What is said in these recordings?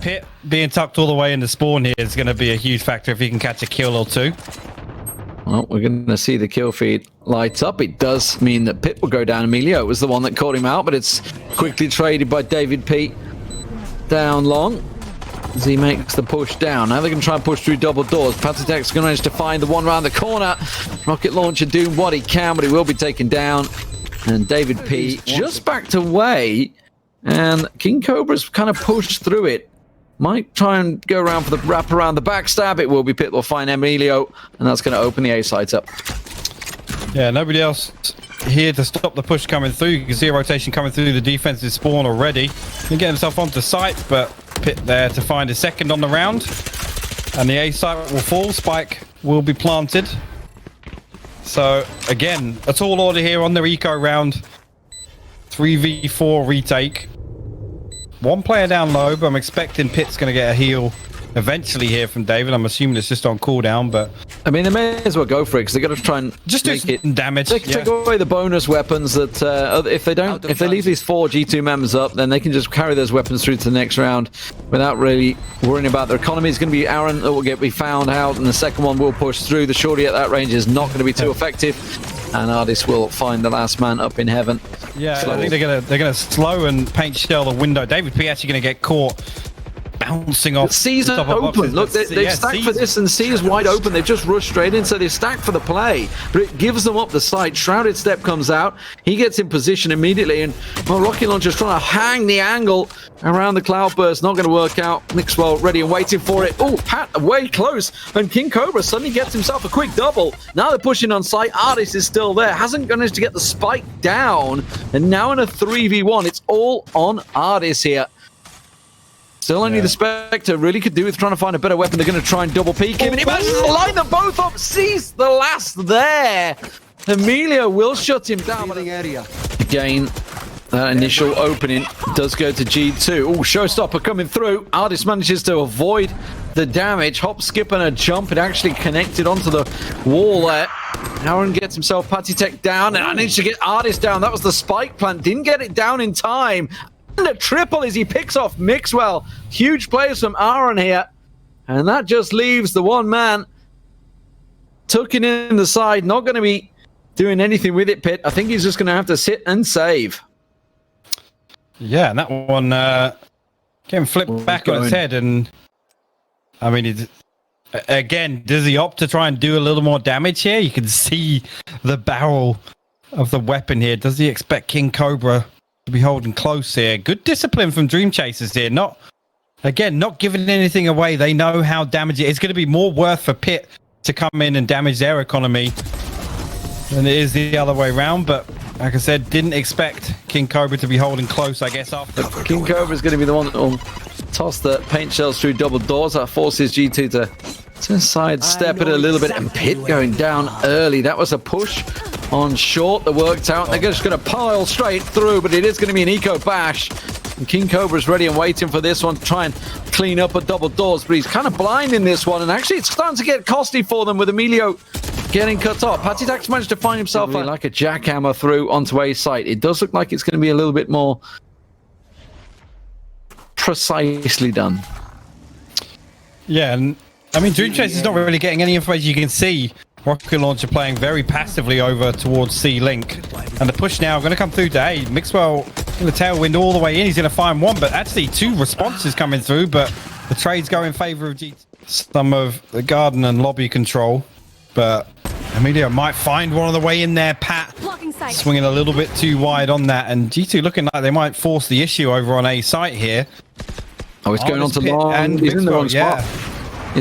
pyth being tucked all the way in the spawn here is going to be a huge factor if he can catch a kill or two. Well, we're going to see the kill feed light up. It does mean that pyth will go down. Emilio was the one that caught him out, but it's quickly traded by davidp down long as he makes the push down. Now they're going to try and push through double doors. Patitek's going to manage to find the one around the corner. Rocket Launcher doing what he can, but he will be taken down. And davidp just backed away, and KINGKHOBRA's kind of pushed through it. Might try and go around for the wrap around the backstab. It will be pyth will find Emilio, and that's going to open the A sites up. Yeah, nobody else here to stop the push coming through. You can see a rotation coming through the defensive spawn already. He can get himself onto site, but pyth there to find a second on the round. And the A site will fall. Spike will be planted. So, again, a tall order here on the eco round. 3v4 retake. One player down low, but I'm expecting pyth's going to get a heal eventually here from David. I'm assuming it's just on cooldown, but... I mean, they may as well go for it, because they're going to try and just do some damage. They can take away the bonus weapons that if they leave these 4 G2 members up, then they can just carry those weapons through to the next round without really worrying about their economy. It's going to be Aaron that will be found out, and the second one will push through. The shorty at that range is not going to be too effective, and ardiis will find the last man up in heaven. Yeah, I think they're gonna slow and paint shell the window. davidp actually gonna get caught bouncing off. C's are open. Look, they've stacked for this, and C is wide open. They've just rushed straight in, so they've stacked for the play. But it gives them up the site. Shrouded Step comes out. He gets in position immediately, and well, Rocket Launcher's trying to hang the angle around the Cloudburst. Not going to work out. Mixwell ready and waiting for it. Oh, Pat way close, and KINGKHOBRA suddenly gets himself a quick double. Now they're pushing on site. ardiis is still there. Hasn't managed to get the spike down, and now in a 3v1, it's all on ardiis here. Still only the Spectre really could do with trying to find a better weapon. They're going to try and double peek him, and he manages to line them both up. Sees the last there. Emilio will shut him down. Again, that initial opening does go to G2. Oh, Showstopper coming through. ardiis manages to avoid the damage. Hop, skip, and a jump. It actually connected onto the wall there. Aaron gets himself Patitek down, and managed to get ardiis down. That was the spike plant. Didn't get it down in time. And a triple as he picks off Mixwell. Huge plays from Aaron here. And that just leaves the one man tucking in the side. Not going to be doing anything with it, pyth. I think he's just going to have to sit and save. Yeah, and that one getting flipped back on its head. And I mean, again, does he opt to try and do a little more damage here? You can see the barrel of the weapon here. Does he expect KINGKHOBRA to be holding close here? Good discipline from Dreamchasers here. Not giving anything away. They know how damage it's going to be more worth for pyth to come in and damage their economy than it is the other way around. But like I said, didn't expect KINGKHOBRA to be holding close, I guess, after. KINGKHOBRA is going to be the one that will toss the paint shells through double doors. That forces G2 to sidestep it a little bit, and pyth going down early. That was a push on short that worked out. They're just going to pile straight through, but it is going to be an eco bash. And KINGKHOBRA's ready and waiting for this one to try and clean up at double doors, but he's kind of blind in this one, and actually it's starting to get costly for them with Emilio getting cut off. Patitek's managed to find himself like a jackhammer through onto A site. It does look like it's going to be a little bit more precisely done. Yeah, and I mean, Dreamchasers not really getting any information. You can see Rocket Launcher playing very passively over towards C-Link. And the push now going to come through to A. Mixwell in the tailwind all the way in. He's going to find one, but actually 2 responses coming through. But the trades go in favor of G2. Some of the garden and lobby control. But Emilio might find one on the way in there. Pat swinging a little bit too wide on that. And G2 looking like they might force the issue over on A site here. Oh, it's going on to long. And he's in the wrong spot.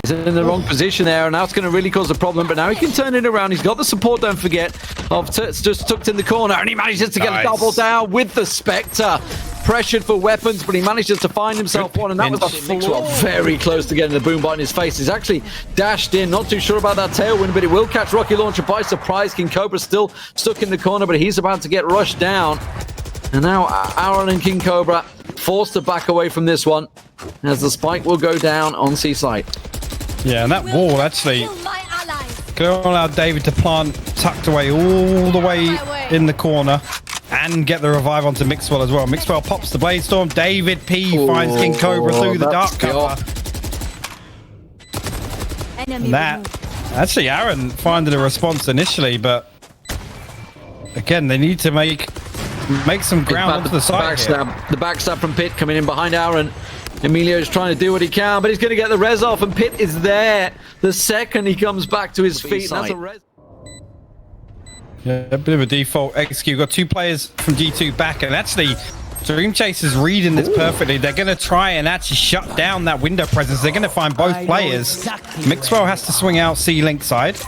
He's in the wrong position there, and that's going to really cause a problem. But now he can turn it around. He's got the support, don't forget, of Tits just tucked in the corner, and he manages to get a double down with the Spectre. Pressured for weapons, but he manages to find himself one, and that was a flaw. Very close to getting the boom bite in his face. He's actually dashed in, not too sure about that tailwind, but it will catch Rocket Launcher by surprise. KINGKHOBRA still stuck in the corner, but he's about to get rushed down. And now Aaron and KINGKHOBRA forced to back away from this one, as the spike will go down on C site. Yeah, and that wall actually could allow David to plant tucked away all the way in the corner. and get the revive onto Mixwell as well. Mixwell pops the Blade Storm. davidp finds KINGKHOBRA through the dark cover. And actually Aaron finding a response initially, but again they need to make some ground onto the side here. The backstab from pyth coming in behind Aaron. Emilio is trying to do what he can, but he's going to get the res off, and pyth is there the second he comes back to his feet. That's a res. Yeah, a bit of a default execute. Got 2 players from G2 back, and actually Dreamchasers reading this perfectly. They're going to try and actually shut down that window presence. They're going to find both players. Mixwell has to swing out C-Link side.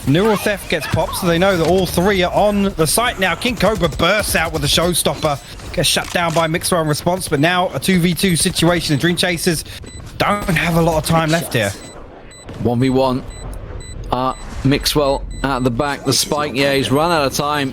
Neural Theft gets popped, so they know that all 3 are on the site now. KINGKHOBRA bursts out with a showstopper. Gets shut down by Mixwell in response, but now a 2v2 situation. The Dreamchasers don't have a lot of time left here. 1v1. Mixwell at the back. The spike, yeah, he's run out of time.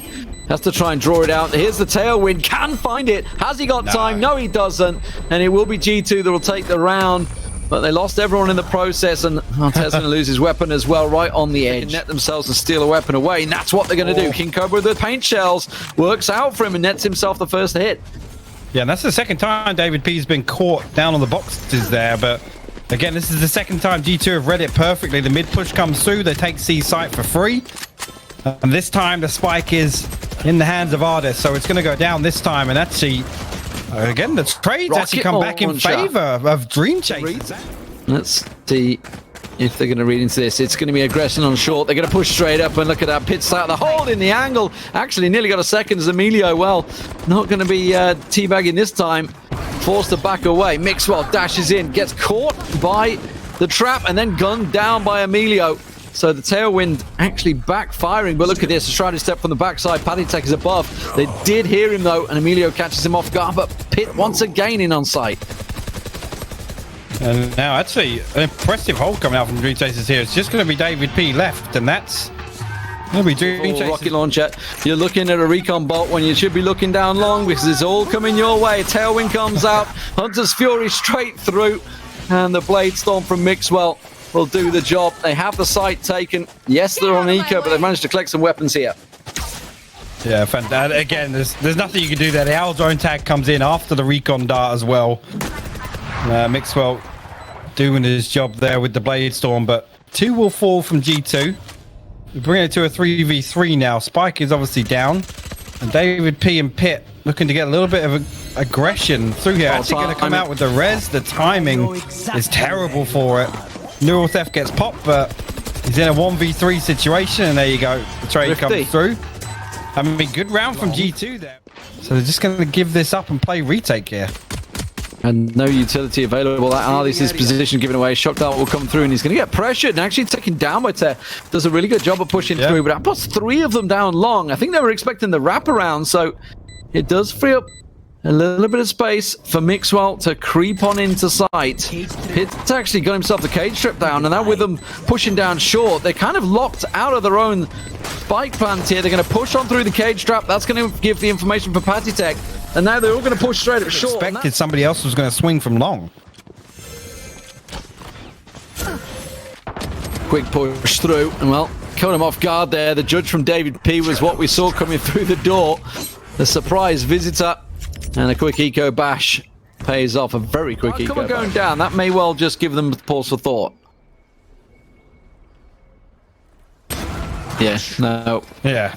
Has to try and draw it out. Here's the tailwind. Can find it. Has he got time? No, he doesn't. And it will be G2 that will take the round. But they lost everyone in the process, and Tez going to lose his weapon as well, right on the edge. They net themselves and steal a weapon away, and that's what they're going to do. KINGKHOBRA with the paint shells works out for him and nets himself the first hit. Yeah, and that's the second time davidp's been caught down on the boxes there, but again, this is the second time G2 have read it perfectly. The mid push comes through, they take C site for free. And this time the spike is in the hands of ardiis, so it's going to go down this time, and actually... again, the trades actually come back in favor of Dreamchasers. Let's see if they're going to read into this. It's going to be aggression on short. They're going to push straight up, and look at that. pyth out the hold in the angle. Actually, nearly got a second as Emilio. Well, not going to be teabagging this time. Forced to back away. Mixwell dashes in, gets caught by the trap, and then gunned down by Emilio. So the tailwind actually backfiring, but look at this, a shrouded step from the backside. Patitek is above. They did hear him though, and Emilio catches him off guard, but pyth once again in on site. And now actually an impressive hold coming out from Dreamchasers here. It's just going to be davidp left, and that's going to be Dreamchasers. Rocket launcher. You're looking at a recon bot when you should be looking down long, because it's all coming your way. Tailwind comes out, Hunter's Fury straight through, and the Blade Storm from Mixwell will do the job. They have the site taken. Yes, they're on eco, but they've managed to collect some weapons here. Yeah, fantastic. Again, there's nothing you can do there. The Owl Drone tag comes in after the recon dart as well. Mixwell doing his job there with the Blade Storm, but 2 will fall from G2. We bring it to a 3v3 now. Spike is obviously down, and davidp and pyth looking to get a little bit of aggression through here. Actually going to come out with the res. The timing is terrible for it. Neural Theft gets popped, but he's in a 1v3 situation, and there you go. The trade comes through. I mean, good round from G2 there. So they're just going to give this up and play retake here. And no utility available. That ardiis' position given away. Shock dart will come through, and he's going to get pressured and actually taken down by Teh. Does a really good job of pushing through, but that puts 3 of them down long. I think they were expecting the wraparound, so it does free up a little bit of space for Mixwell to creep on into sight. pyth's actually got himself the cage strip down, and now with them pushing down short, they're kind of locked out of their own spike plant here. They're going to push on through the cage trap. That's going to give the information for Patitek, and now they're all going to push straight at short. Expected somebody else was going to swing from long. Quick push through, and well, caught him off guard there. The judge from davidp was what we saw coming through the door. The surprise visitor. And a quick eco bash pays off. A very quick eco bash. Going down. That may well just give them pause for thought. Yeah, no. Yeah.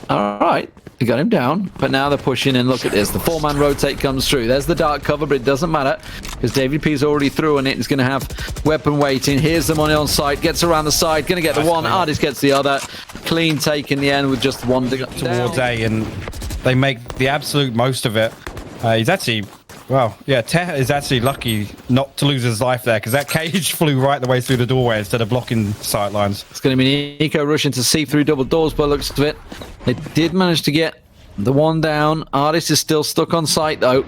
All right. They got him down, but now they're pushing, and look at this. The 4-man rotate comes through. There's the dark cover, but it doesn't matter because davidp's already through on it. He's going to have weapon waiting. Here's the money on site. Gets around the side. Going to get the one. ardiis gets the other. Clean take in the end with just one towards A, and they make the absolute most of it. He's actually, well, yeah, Teh is actually lucky not to lose his life there, because that cage flew right the way through the doorway instead of blocking sight lines. It's going to be an eco rushing to see through double doors by the looks of it. They did manage to get the one down. ardiis is still stuck on site though,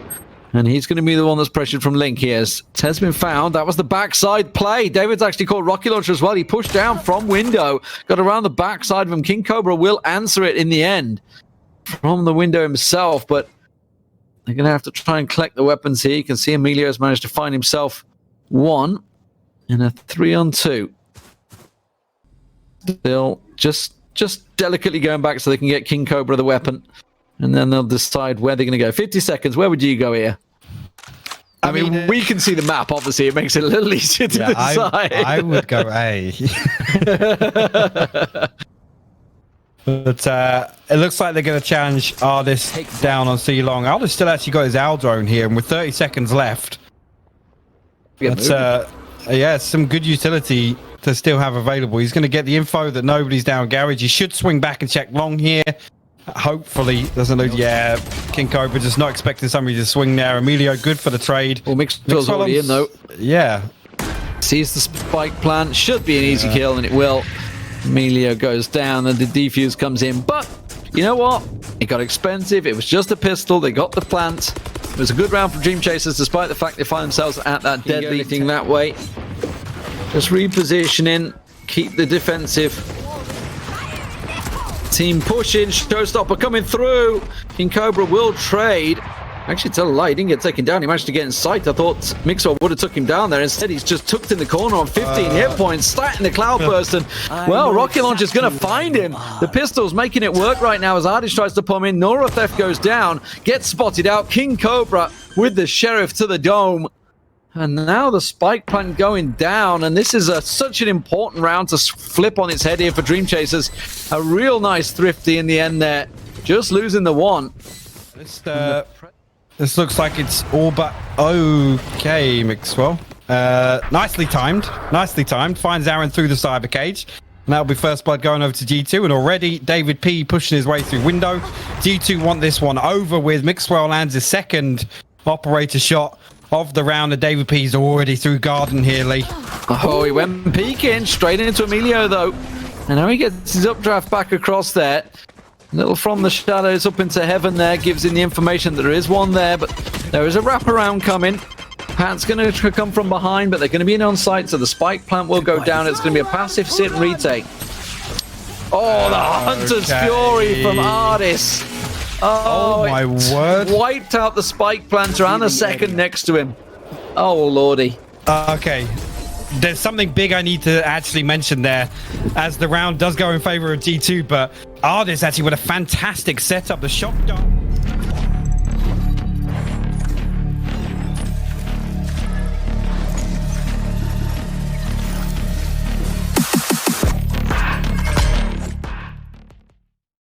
and he's going to be the one that's pressured from Link here. Teh's been found. That was the backside play. David's actually called rocket launcher as well. He pushed down from window, got around the backside of him. KINGKHOBRA will answer it in the end from the window himself, but they're going to have to try and collect the weapons here. You can see Emilio has managed to find himself one in a 3-on-2. Still just just delicately going back so they can get KINGKHOBRA the weapon. And then they'll decide where they're going to go. 50 seconds. Where would you go here? I mean, we can see the map, obviously. It makes it a little easier to decide. I would go A. But it looks like they're going to challenge ardiis down on C long. Ardiis still actually got his owl drone here, and with 30 seconds left, that's yeah, some good utility to still have available. He's going to get the info that nobody's down garage. He should swing back and check long here. Hopefully doesn't lose. Yeah, KINGKHOBRA just not expecting somebody to swing there. Emilio good for the trade. Well, Mixwell's already in though. Yeah. Sees the spike plant. Should be an easy kill, and it will. Emilio goes down, and the defuse comes in. But you know what? It got expensive. It was just a pistol. They got the plant. It was a good round for Dreamchasers, despite the fact they find themselves at that deadly thing that way. Just repositioning. Keep the defensive. Team pushing, Showstopper coming through. KINGKHOBRA will trade. Actually, tell a lie, he didn't get taken down. He managed to get in sight. I thought Mixwell would have took him down there. Instead, he's just tucked in the corner on 15 hit points, starting the cloudburst. And, well, Rocket Launcher's going to find him. The pistol's making it work right now as ardiis tries to palm in. Nora Theft goes down, gets spotted out. KINGKHOBRA with the Sheriff to the dome. And now the spike plant going down, and this is such an important round to flip on its head here for Dreamchasers. A real nice thrifty in the end there, just losing the one. This looks like it's all but okay, Mixwell. Nicely timed, finds Aaron through the cyber cage. And that'll be first blood going over to G2, and already davidp pushing his way through window. G2 want this one over with. Mixwell lands his second operator shot of the round, and davidp's already through garden here, Lee. Oh, he went peeking straight into Emilio though, and now he gets his updraft back across there. Little from the shadows up into heaven there gives him the information that there is one there, but there is a wraparound coming. Pat's going to come from behind, but they're going to be in on site, so the spike plant will go down. It's going to be a passive sit and retake. Oh, the Hunter's Fury from ardiis. Oh my word. Wiped out the spike planter and a second next to him. Oh, lordy. Okay. There's something big I need to actually mention there, as the round does go in favor of G2, but ardiis actually with a fantastic setup. The shot dart